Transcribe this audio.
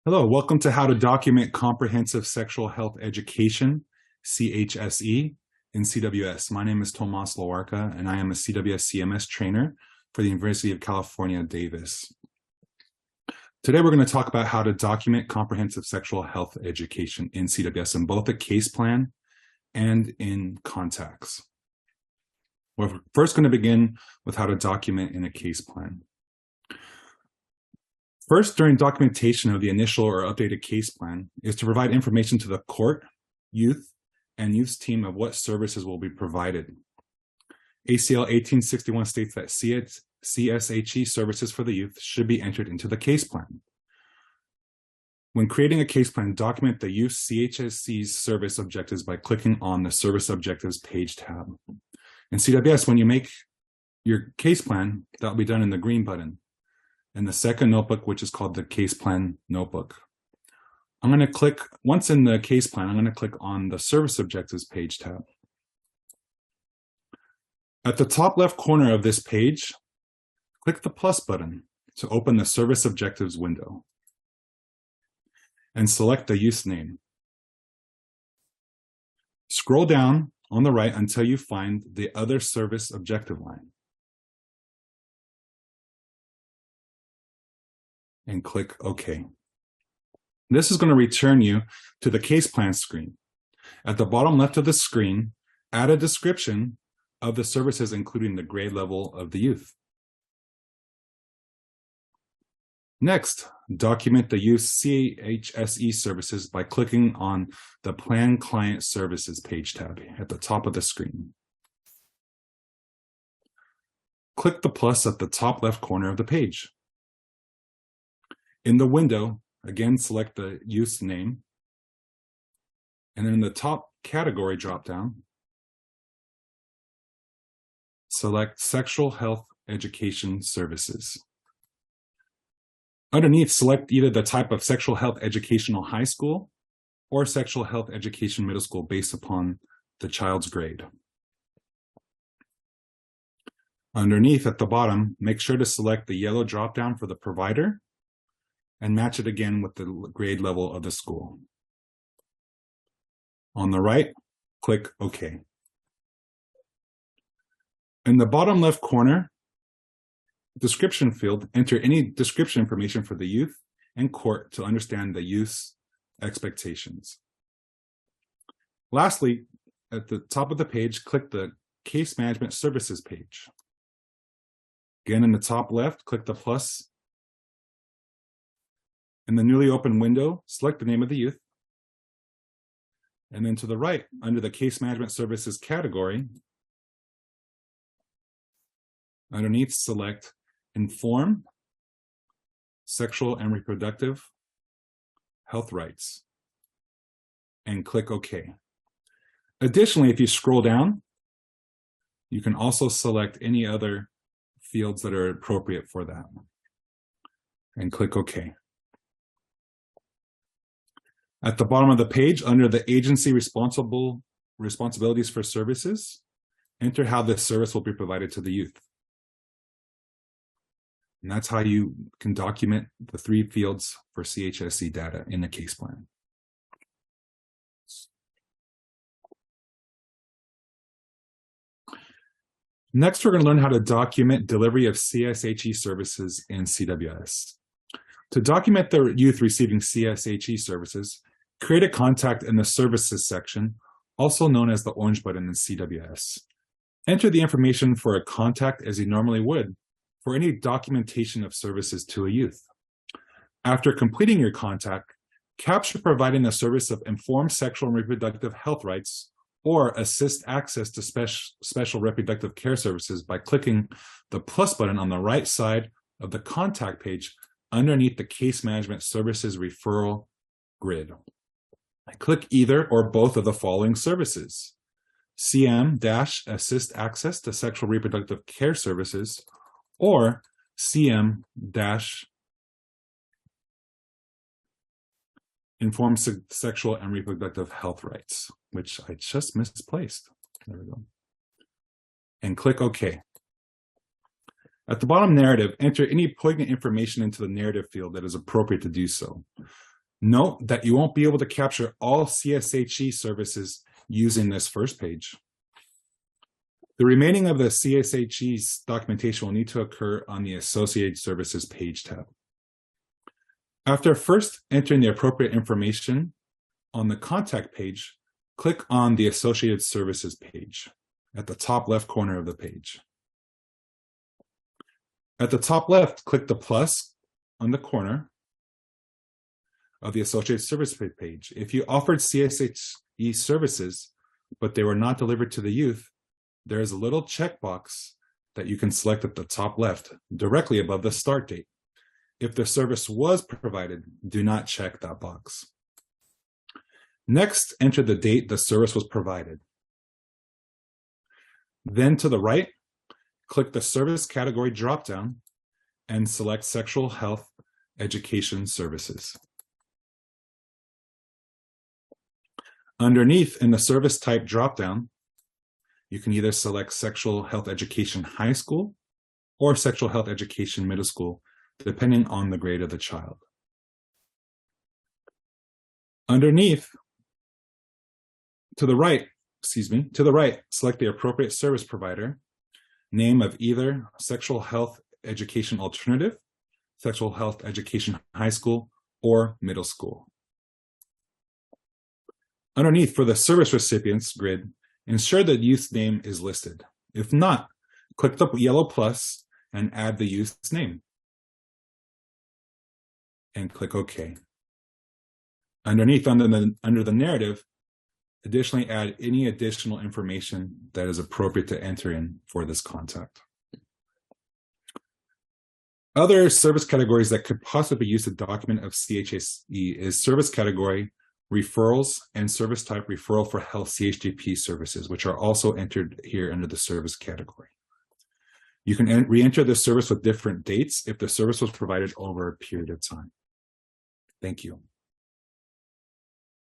Hello, welcome to How to Document Comprehensive Sexual Health Education, CHSE, in CWS. My name is Tomas Loarca, and I am a CWS CMS trainer for the University of California, Davis. Today, we're going to talk about how to document comprehensive sexual health education in CWS in both the case plan and in contacts. We're first going to begin with how to document in a case plan. First, during documentation of the initial or updated case plan is to provide information to the court, youth, and youth team of what services will be provided. ACL 1861 states that CSHE services for the youth should be entered into the case plan. When creating a case plan, document the youth CHSC's service objectives by clicking on the Service Objectives page tab. In CWS, when you make your case plan, that will be done in the green button. In the second notebook, which is called the Case Plan Notebook. I'm going to click, once in the case plan, I'm going to click on the Service Objectives page tab. At the top left corner of this page, click the plus button to open the Service Objectives window and select the youth's name. Scroll down on the right until you find the Other Service Objective line. And click OK. This is going to return you to the case plan screen. At the bottom left of the screen, add a description of the services, including the grade level of the youth. Next, document the youth CHSE services by clicking on the Plan Client Services page tab at the top of the screen. Click the plus at the top left corner of the page. In the window, again, select the youth's name, and then in the top category dropdown, select Sexual Health Education Services. Underneath, select either the type of sexual health educational high school or sexual health education middle school based upon the child's grade. Underneath, at the bottom, make sure to select the yellow dropdown for the provider and match it again with the grade level of the school. On the right, click OK. In the bottom left corner, description field, enter any description information for the youth and court to understand the youth's expectations. Lastly, at the top of the page, click the Case Management Services page. Again, in the top left, click the plus. In the newly opened window, select the name of the youth. And then to the right, under the Case Management Services category, underneath, select Inform Sexual and Reproductive Health Rights and click OK. Additionally, if you scroll down, you can also select any other fields that are appropriate for that and click OK. At the bottom of the page, under the agency responsibilities for services, enter how this service will be provided to the youth. And that's how you can document the 3 fields for CHSE data in the case plan. Next, we're going to learn how to document delivery of CSHE services in CWS. To document the youth receiving CSHE services, create a contact in the Services section, also known as the orange button in CWS. Enter the information for a contact as you normally would for any documentation of services to a youth. After completing your contact, capture providing the service of informed sexual and reproductive health rights or assist access to special reproductive care services by clicking the plus button on the right side of the contact page underneath the Case Management Services referral grid. Click either or both of the following services: CM-Assist Access to Sexual Reproductive Care Services or CM-Inform Sexual and Reproductive Health Rights, which I just misplaced. There we go. And click OK. At the bottom narrative, enter any poignant information into the narrative field that is appropriate to do so. Note that you won't be able to capture all CSHE services using this first page. The remaining of the CSHE's documentation will need to occur on the Associated Services page tab. After first entering the appropriate information on the contact page, click on the Associated Services page at the top left corner of the page. At the top left, click the plus on the corner of the Associated Services page. If you offered CSHE services, but they were not delivered to the youth, there is a little checkbox that you can select at the top left, directly above the start date. If the service was provided, do not check that box. Next, enter the date the service was provided. Then to the right, click the service category dropdown and select Sexual Health Education Services. Underneath, in the service type dropdown, you can either select Sexual Health Education High School or Sexual Health Education Middle School, depending on the grade of the child. Underneath, to the right, select the appropriate service provider, name of either Sexual Health Education Alternative, Sexual Health Education High School, or Middle School. Underneath, for the service recipients grid, ensure that youth's name is listed. If not, click the yellow plus and add the youth's name. And click OK. Underneath, under the narrative, additionally add any additional information that is appropriate to enter in for this contact. Other service categories that could possibly be used to document of CHSE is service category, referrals, and service type referral for health CHDP services, which are also entered here under the service category. You can re-enter the service with different dates if the service was provided over a period of time. Thank you.